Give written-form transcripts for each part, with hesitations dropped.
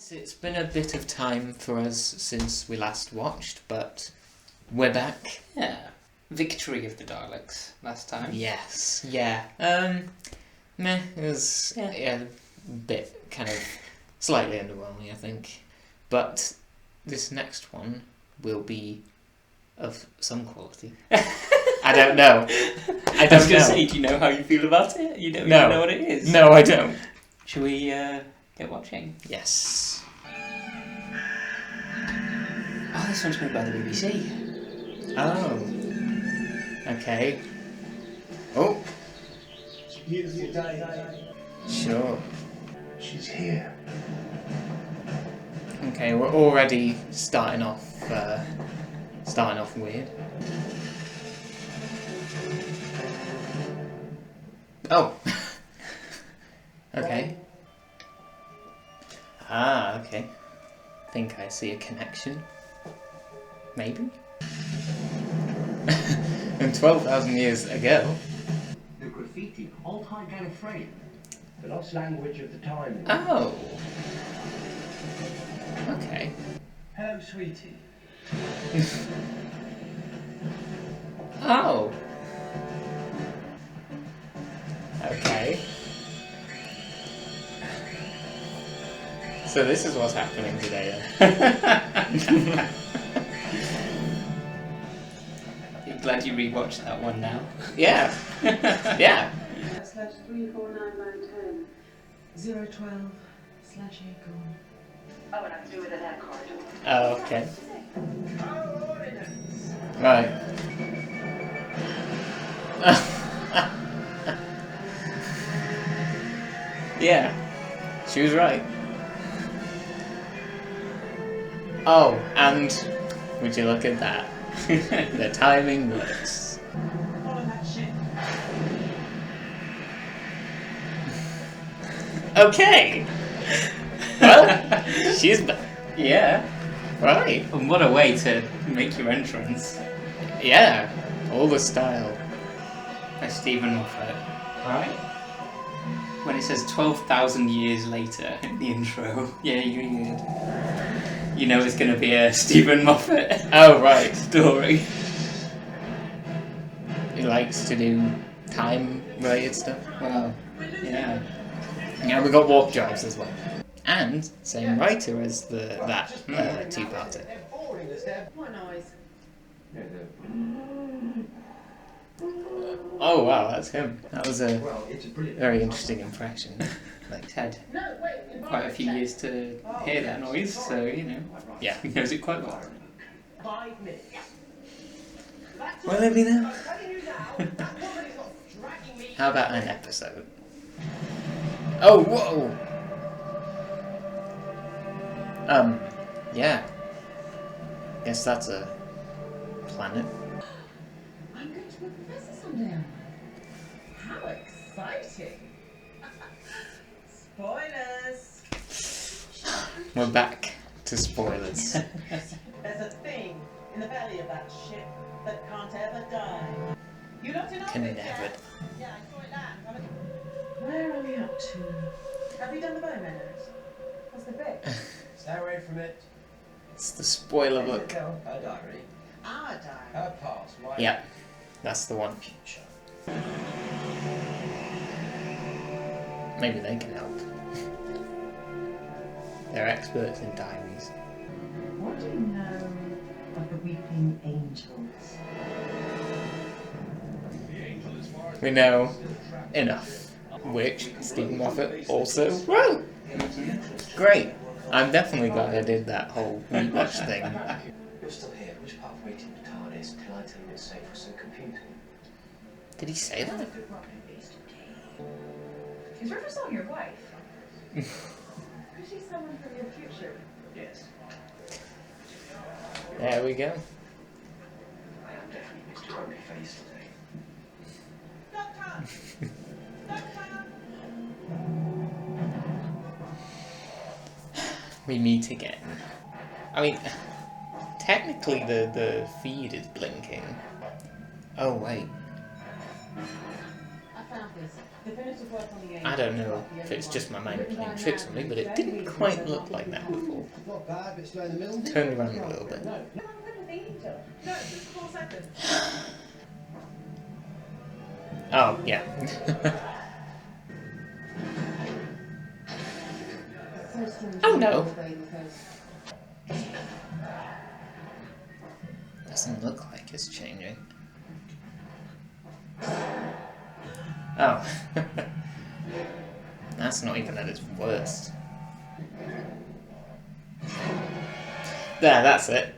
It's been a bit of time for us since we last watched, but we're back. Yeah. Victory of the Daleks last time. Yes, yeah. It was a bit kind of slightly underwhelming, I think. But this next one will be of some quality. I don't know. I was going to say, do you know how you feel about it? You don't even know what it is? No, I don't. Shall we get watching? Yes. Oh, this one's made by the BBC. Oh. Okay. Oh. Sure. She's here. Okay, we're already starting off weird. Oh. Okay. Ah, okay. Think I see a connection. Maybe? And 12,000 years ago. The graffiti multi-Gallifreyan, the lost language of the time. Oh. Okay. Hello, sweetie. Oh. Okay. So this is what's happening today then. You're glad you rewatched that one now? Yeah. Yeah. /34910 012/Echo. Oh, and I'm through with that corridor. Oh, okay. Right. Yeah. She was right. Oh, and would you look at that? The timing works. Okay. Well, she's Yeah. right. And what a way to make your entrance. Yeah. All the style. By Stephen Moffat. Right? When it says 12,000 years later in the intro. Yeah, you know it's going to be a Stephen Moffat Oh, right. story. He likes to do time-related stuff. Well, yeah. Yeah, we got warp drives as well. And same writer as that two-parter. What noise? Oh wow, that's him. That was a very interesting impression. He's had quite a few years to hear that noise, so, Yeah. he knows it quite well. 5 minutes. Will it be now? How about an episode? Oh, whoa! Yeah. Guess that's a planet. I'm going to be a professor someday. How exciting! Spoilers! We're back to spoilers. There's a thing in the belly of that ship that can't ever die. You don't know Can it never. yet? Yeah, I saw it land. Where are we up to? Have we done the bowmanners? What's the bit? Stay away from it. It's the spoiler book. Her diary. Our diary. Her past. My Yep, that's the one. future. Maybe they can help. They're experts in diaries. What do you know of the weeping angels? We know enough. Which Stephen Moffat also wrote. Great. I'm definitely glad I did that whole rewatch thing. You're still here. Which part of waiting the TARDIS till I tell you it's safe for some computing? Did he say that? Is Rivers not your wife? Is she someone from your future? Yes. There we go. I am definitely Mr. Grumpy Face today. Doctor! Doctor! We meet again. I mean, technically the feed is blinking. Oh wait. I found I don't know if it's just my mind playing tricks on me, but it didn't quite look like that before. Not bad, but slow in the middle. Turned around a little bit. No, it's just 4 seconds. Oh, yeah. Oh no! Doesn't look like it's changing. Oh. That's not even at its worst. There, that's it.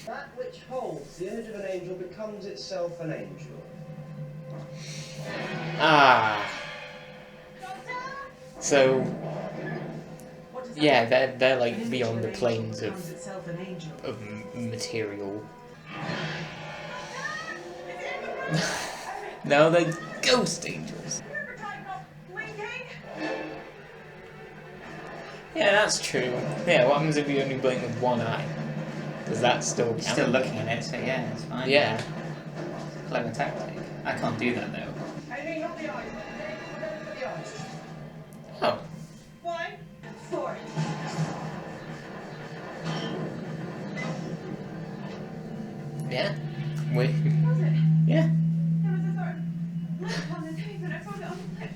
That which holds the image of an angel becomes itself an angel. Ah. So, yeah, they're like beyond the planes of material. No, they're ghost angels. Yeah, that's true. Yeah, what happens if you only blink with one eye? Does that still count? Still looking at it, so yeah, it's fine. Yeah. Clever tactic. I can't do that though. Amy, not the eyes. The eyes. Oh. 1, 4. Yeah. Wait. Was it? Yeah. There was a sort of lamp on the tape and I found it on the clip.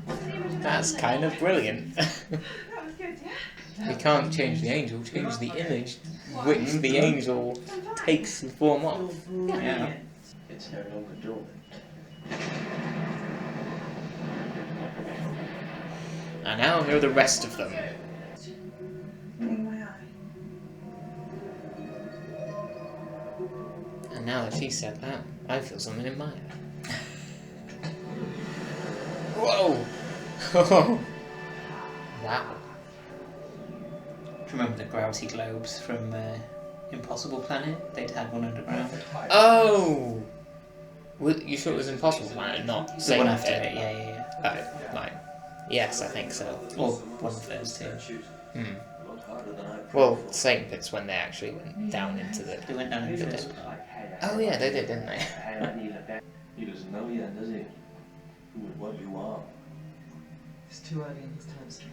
It's an image of That's an kind angel. of brilliant. That was good, yeah? You can't change the angel, change the image which the angel takes the form of. Yeah. It's no longer dormant. And now here are the rest of them. In my eye. And now that she said that, I feel something in my eye. Whoa! Wow. Do you remember the gravity globes from Impossible Planet? They'd had one underground. Oh! Well, you sure it was Impossible Planet, not The Same one after Pit? it, yeah. Right. Yes, I think so. Or one of those two. Hmm. Well, Same Pit's when they actually went down into the... They went down in the first part. Oh yeah, they did, didn't they? He doesn't know yet, does he? Who and what you are. It's too early in his time scale.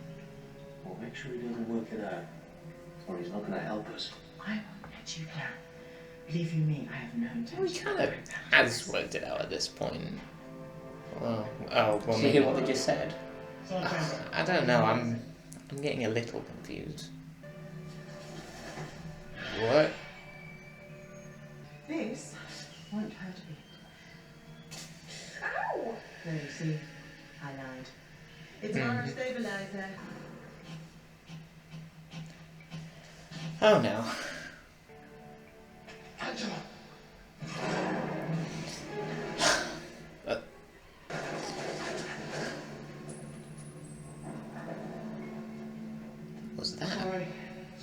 Well, make sure he doesn't work it out, or he's not going to help us. I won't let you down. Believe you me, I have no intention. Well, he kind of has worked it out at this point. Well, oh, well, Did you maybe... hear what they just said? I don't know, I'm getting a little confused. What? This won't hurt a bit. Ow! There, you see, I lied. It's not a stabilizer. Oh no. Angela! What's that? Sorry,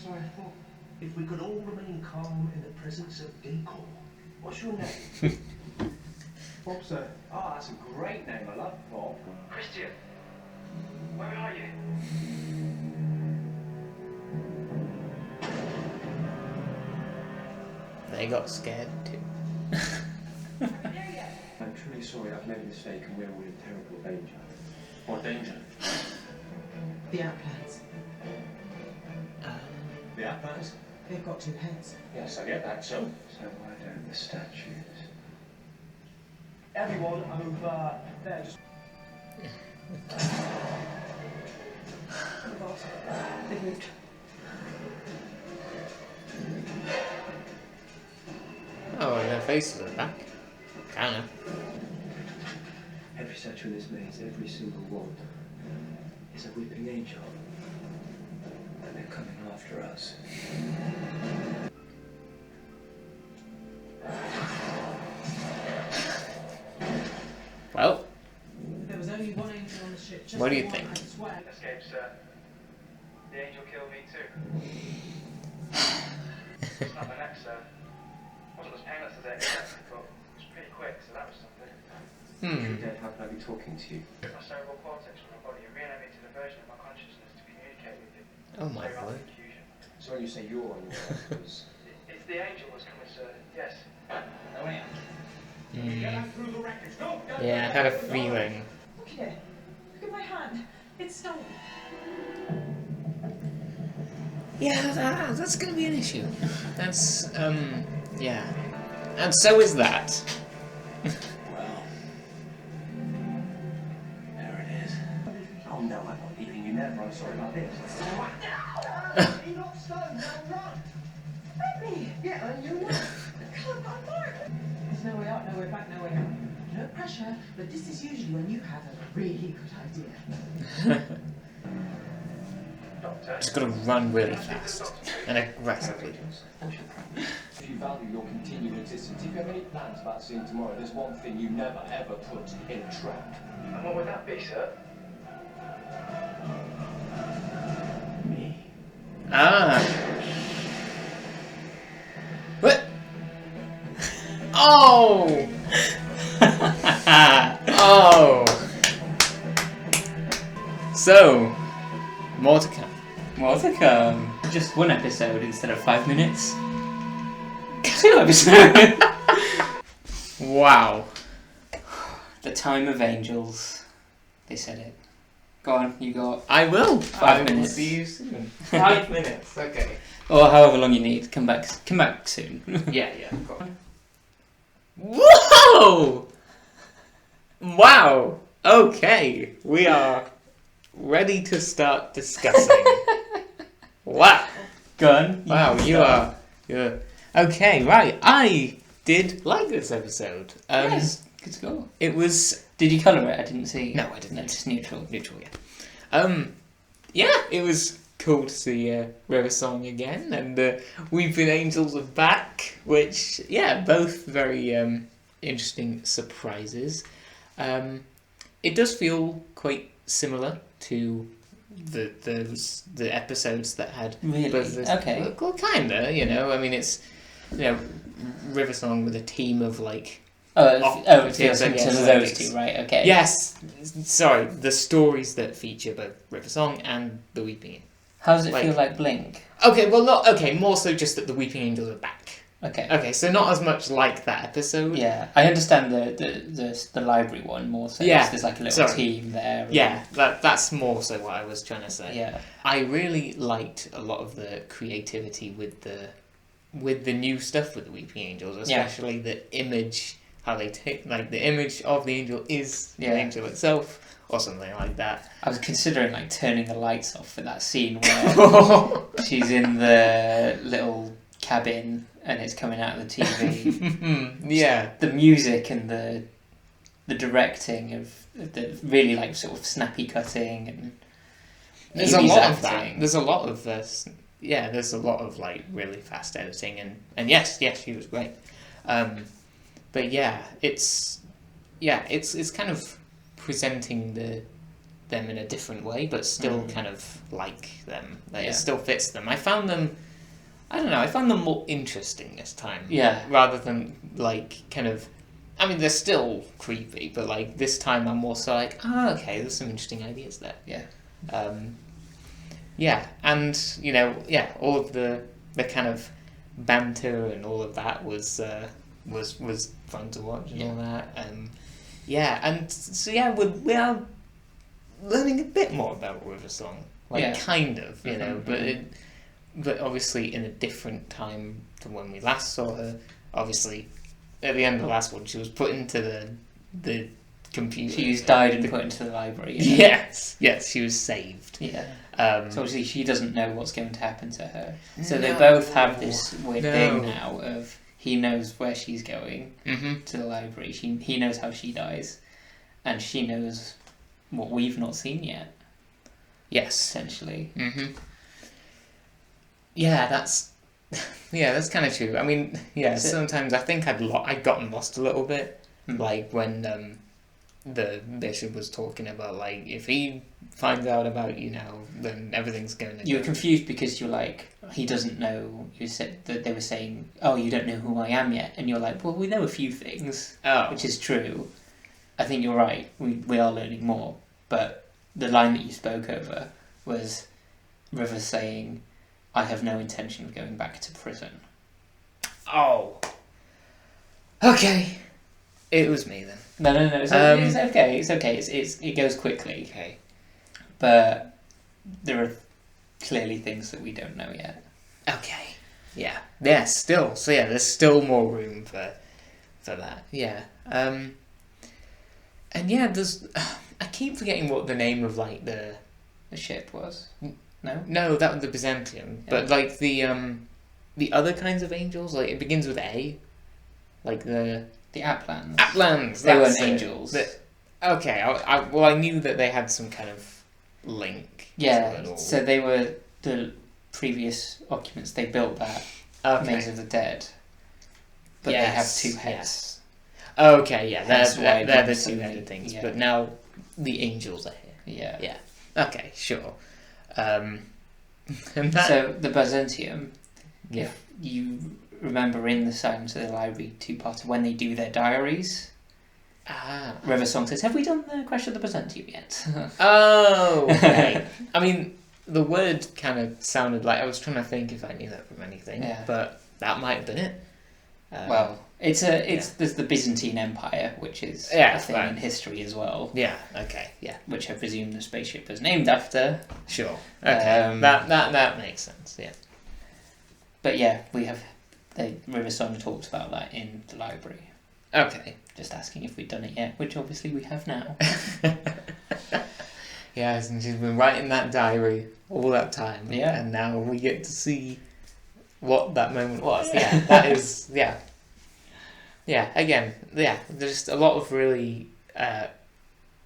I thought if we could all remain calm in the presence of Decor. What's your name? Bob, sir. Oh, that's a great name. I love Bob. Christian, where are you? They got scared too. I'm truly sorry. I've made a mistake and we're all in terrible danger. What danger? The outplans. The outlands? They've got 2 heads. Yes, I get that. So why don't the statues? Everyone over there, just... Oh God, they've moved. Oh, and their faces are back. Kinda. Every statue in this maze, every single one, is a weeping angel. And they're coming after us. Well, There was only one angel on the ship. Just What do you one, think? I swear. Escape, sir. The angel killed me too. Not my neck, sir. Wasn't as painless as I expected, but it was pretty quick, so that was something. Dad, how can I be talking to you? My cerebral cortex from my body reanimated a version of my consciousness to communicate with you. oh my Very word. rapid confusion. So when you say you're on your it's It's the angel that's coming, sir. Yes. Oh, yeah. Hmm. Yeah, I had a feeling. Look at it. Look at my hand. It's stolen. Yeah, that's going to be an issue. That's, yeah. And so is that. Well, there it is. Oh no, I'm not leaving you never. I'm sorry about this. He not stone, now run! Let me. Yeah, and you know. Come on, Mark. There's no way out, no way back, no way out. No pressure, but this is usually when you have a really good idea. Doctor. Just got to run really fast and aggressively. If you value your continued existence, if you have any plans about seeing tomorrow, there's one thing you never ever put in a trap. And what would that be, sir? Me. Ah. What? Oh! Oh! So, more to come. More to come. Just one episode instead of 5 minutes. 2 episodes. Wow. The time of angels. They said it. Go on, you got. I will. 5 minutes. See you soon. 5 minutes. Okay. Or however long you need. Come back soon. Yeah. Go on. Whoa! Wow. Okay, we are ready to start discussing. Wow. Go on. Wow, you're okay. Right, I did like this episode. Yes. Good score. It was. Did you colour it? I didn't see. No, I didn't. No, just neutral. Neutral, yeah. Yeah, it was cool to see River Song again, and Weeping Angels are back, which, yeah, both very interesting surprises. It does feel quite similar to the episodes that had Really? both this, Okay. well, kinda, you know. I mean, it's, you know, River Song with a team of like. It feels I similar guess, to like those it's- two, right? Okay. Yes, sorry, the stories that feature both River Song and the Weeping. How does it Like- feel like Blink? Okay, well, not okay. More so, just that the Weeping Angels are back. Okay. Okay, so not as much like that episode. Yeah, I understand the library one more so. Yeah, There's like a little sorry. team there. and- Yeah, that's more so what I was trying to say. Yeah. I really liked a lot of the creativity with the new stuff with the Weeping Angels, especially the image, how they take, like, the image of the angel is the Yeah. angel itself, or something like that. I was considering like turning the lights off for that scene where she's in the little cabin and it's coming out of the TV. Yeah. The music and the directing of the really like sort of snappy cutting and There's a Amy's lot of acting. that. There's a lot of there's a lot of like really fast editing and yes, she was great. But yeah, it's kind of presenting them in a different way, but still kind of like them. Like, Yeah. it still fits them. I found them more interesting this time. Yeah. Rather than like kind of. I mean, they're still creepy, but like this time I'm more so like, okay, there's some interesting ideas there. Yeah. Yeah, and you know, all of the kind of banter and all of that was fun to watch and all that. And so we are learning a bit more about River Song, like kind of, you know, but obviously in a different time to when we last saw her. Obviously, at the end of the last one, she was put into the computer. She was died and put into the library. Yes, she was saved. Yeah. So So obviously she doesn't know what's going to happen to her. So they No. both have this weird No. thing now of he knows where she's going Mhm. to the library. He knows how she dies, and she knows what we've not seen yet. Yes. Essentially. Mhm. Yeah, that's kind of true. I mean, yeah, Is it- sometimes I think I'd gotten lost a little bit, Mm. like when the bishop was talking about like if he finds out about you now, then everything's going to. You were confused because you're like, he doesn't know. You said that they were saying, "Oh, you don't know who I am yet," and you're like, "Well, we know a few things," Oh, which is true. I think you're right. We are learning more, but the line that you spoke over was River saying, "I have no intention of going back to prison." oh. Okay. It was me then. No. It's okay. It's okay. It goes quickly. Okay. But there are clearly things that we don't know yet. Okay. Yeah. Yeah. Still. So yeah, there's still more room for that. Yeah. And yeah, there's. I keep forgetting what the name of like the ship was. No, that was the Byzantium. But like the other kinds of angels, like it begins with A, like the Atlans. Atlans. They weren't angels. Okay. I knew that they had some kind of link. Yeah. To it all. So they were the previous occupants. They built that Maze of the Dead. But they have two heads. Okay. Yeah. That's why They're the there's so two many headed things. yeah. But now the angels are here. Yeah. Yeah. Okay. Sure. And that, so the Byzantium, yeah. if you remember in the Silence of the Library two-parter, when they do their diaries, River Song says, "Have we done the Crash of the Byzantium yet?" Oh, okay. I mean, the word kind of sounded like I was trying to think if I knew that from anything, but that might have been it. Well, there's the Byzantine Empire, which is a thing in history as well. Yeah. Okay. Yeah. Which I presume the spaceship was named after. Sure. Okay. That makes sense. Yeah. But yeah, we have the River Song talked about that in the library. Okay. Just asking if we'd done it yet, which obviously we have now. Yes, and she's been writing that diary all that time. Yeah. And now we get to see what that moment was. Yeah, that is, yeah. Yeah, again, yeah, there's a lot of really,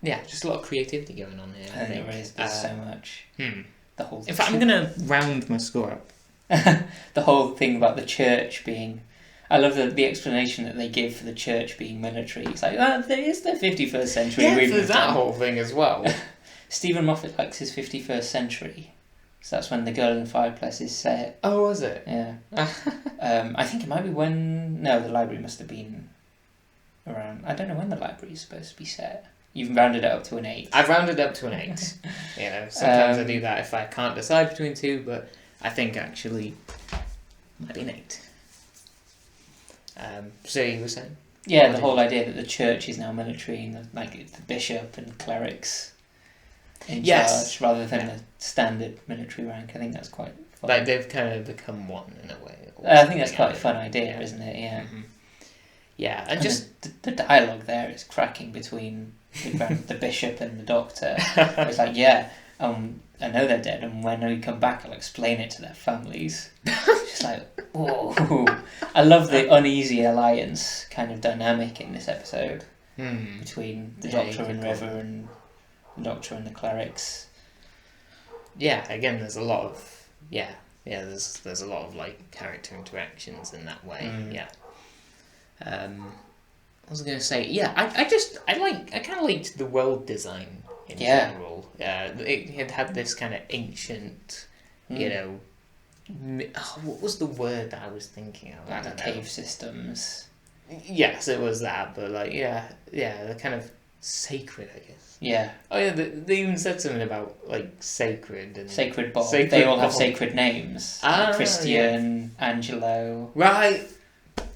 just a lot of creativity going on here. I think. There is, there's so much. The whole In fact, I'm going to round my score up. The whole thing about the church being... I love the explanation that they give for the church being military. It's like, it's the 51st century. Yeah, there's that whole thing as well. Stephen Moffat likes his 51st century. So that's when The Girl in the Fireplace is set. Oh, was it? Yeah. I think it might be when... No, the library must have been around... I don't know when the library is supposed to be set. You've rounded it up to an 8. I've rounded up to an 8. You know, sometimes I do that if I can't decide between two, but I think actually might be an 8. So you were saying? Yeah, the whole idea that the church is now military and it's the bishop and clerics in charge rather than a standard military rank. I think that's quite fun. Like they've kind of become one in a way. I think that's quite a fun idea, isn't it? Yeah. Mm-hmm. Yeah, and just the dialogue there is cracking between the bishop and the doctor. It's like, I know they're dead, and when we come back, I'll explain it to their families. Just like, whoa. I love the uneasy alliance kind of dynamic in this episode between the Doctor and River and the Doctor and the clerics. Yeah, again, there's a lot of there's a lot of like character interactions in that way. Yeah. I was going to say, I kind of liked the world design in general. It had this kind of ancient, you know, what was the word that I was thinking of? Like the cave systems. Yes, it was that, but like, they're kind of sacred, I guess. Yeah. Oh yeah, they even said something about like sacred and Sacred Bob. They all have sacred names. Christian, Angelo. Right.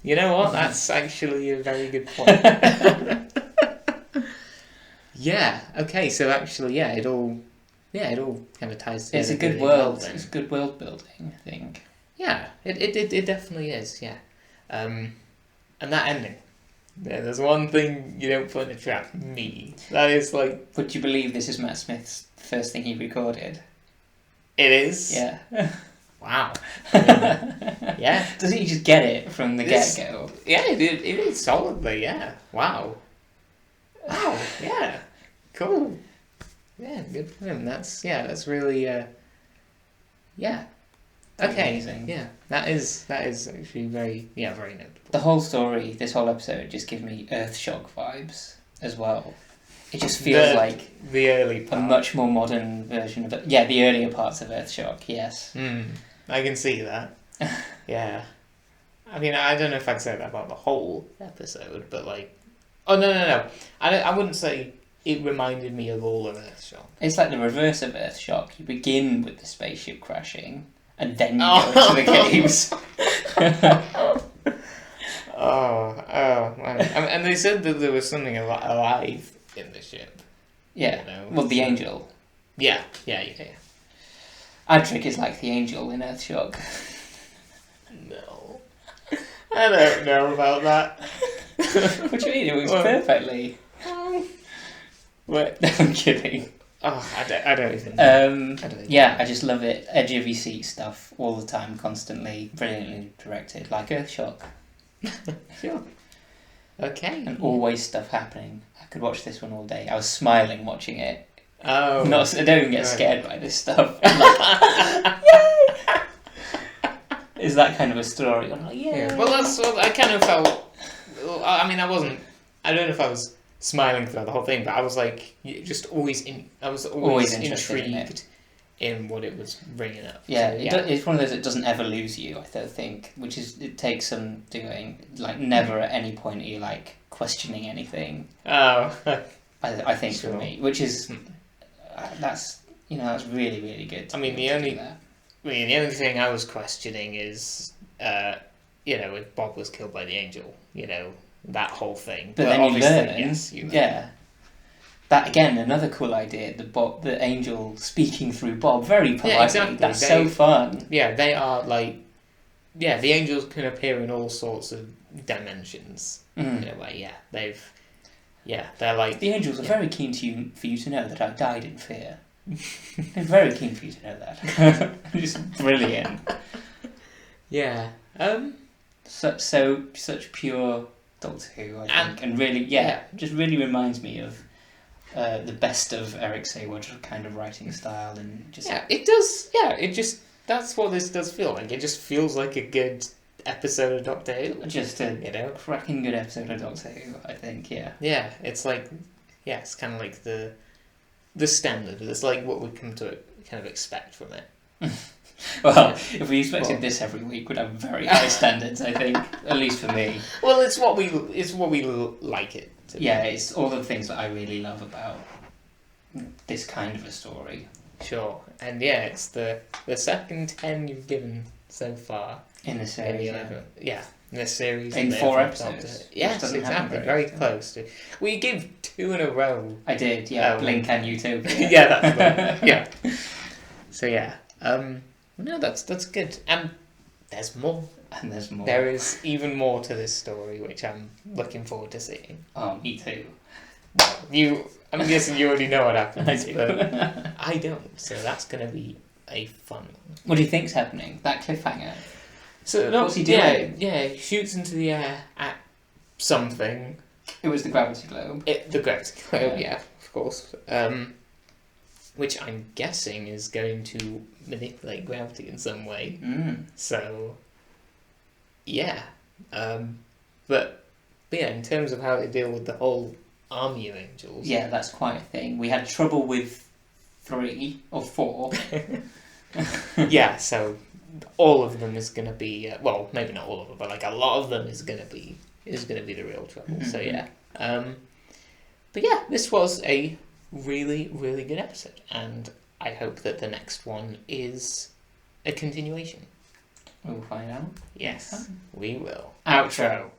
You know what? That's actually a very good point. Yeah. Okay. So actually, it all kind of ties together. It's a good world. It's good world building, I think. Yeah. It definitely is. Yeah. And that ending. Yeah, there's one thing you don't put in a trap. Me. That is like. Would you believe this is Matt Smith's first thing he recorded? It is. Yeah. Wow. Yeah. Doesn't he just get it from the get-go? Yeah, it is solidly, yeah. Wow. Yeah. Cool. Yeah, good for him. That's really, yeah. Okay. Amazing. Yeah. That is actually very notable. The whole story, this whole episode, just gives me Earthshock vibes as well. It just feels like the early part. A much more modern version of it. Yeah, the earlier parts of Earthshock, yes. I can see that. Yeah. I mean, I don't know if I'd say that about the whole episode, but like... Oh, no. I wouldn't say it reminded me of all of Earthshock. It's like the reverse of Earthshock. You begin with the spaceship crashing, and then you go into the caves. Man. And they said that there was something alive in the ship. Yeah. You know, Well, the so- angel. Yeah. Adric is like the angel in Earthshock. No. I don't know about that. What do you mean? It works Well- perfectly. What? I'm kidding. Oh, I don't even know. Yeah, I just love it. Edge of your seat stuff all the time, constantly, brilliantly directed, like Earthshock, Sure. Okay. and always stuff happening. I could watch this one all day. I was smiling watching it. Oh. I don't even get right. scared by this stuff. I'm like, yay! Is that kind of a story? I'm like, yay! Yeah. Well, that's what I kind of felt. I mean, I don't know if I was smiling throughout the whole thing, but I was like, just always I was always interested in it. intrigued in what it was bringing up. Yeah, So, it's one of those that doesn't ever lose you, I don't think, which is, it takes some doing. Like, never at any point are you, like, questioning anything, Oh. I think, for Sure. me, which is, that's really, really good. I mean, to be able to do the only thing I was questioning is, if Bob was killed by the angel, that whole thing. But then you obviously, learn, yes, you learn. yeah. That, again, another cool idea, the angel speaking through Bob very politely. Yeah, exactly. That's so fun. Yeah, they are like, the angels can appear in all sorts of dimensions. In a way, they're like... The angels are very keen for you to know that I died in fear. They're very keen for you to know that. Just brilliant. Yeah. Such pure Doctor Who, I think, and really, just really reminds me of the best of Eric Sayward kind of writing style, and just it does. Yeah, it just that's what this does feel like. It just feels like a good episode of Doctor Who. just a cracking good episode of Doctor Who, I think. Yeah. Yeah, it's like it's kind of like the standard. It's like what we come to kind of expect from it. Well, if we expected this every week, we'd have very high standards, I think, at least for me. Well, it's what we like it to be. Yeah, it's all the things that I really love about this kind of a story. Sure, and it's the second 10 you've given so far In the series, in this series. In and 4 every episodes, Doctor. which Yes, doesn't happen exactly. very Very often. close to. We give 2 in a row. I did, yeah. Oh. Blink and Utopia. Yeah, that's the one. Yeah. So no, that's good. And there's more. And there's more. There is even more to this story, which I'm looking forward to seeing. Oh, me too. I'm guessing you already know what happens, I do. but I don't. So that's going to be a fun one. What do you think's happening? That cliffhanger? So What's he doing? Yeah, he shoots into the air at something. It was the gravity globe. The gravity globe, Yeah. of course. Which I'm guessing is going to manipulate gravity in some way. So, yeah. But in terms of how they deal with the whole army of angels. Yeah, that's quite a thing. We had trouble with 3 or 4. Yeah, so all of them is going to be well, maybe not all of them, but like a lot of them is going to be the real trouble. So yeah. But yeah, this was a really, really good episode, and I hope that the next one is a continuation. We'll find out. Yes, we will. Outro.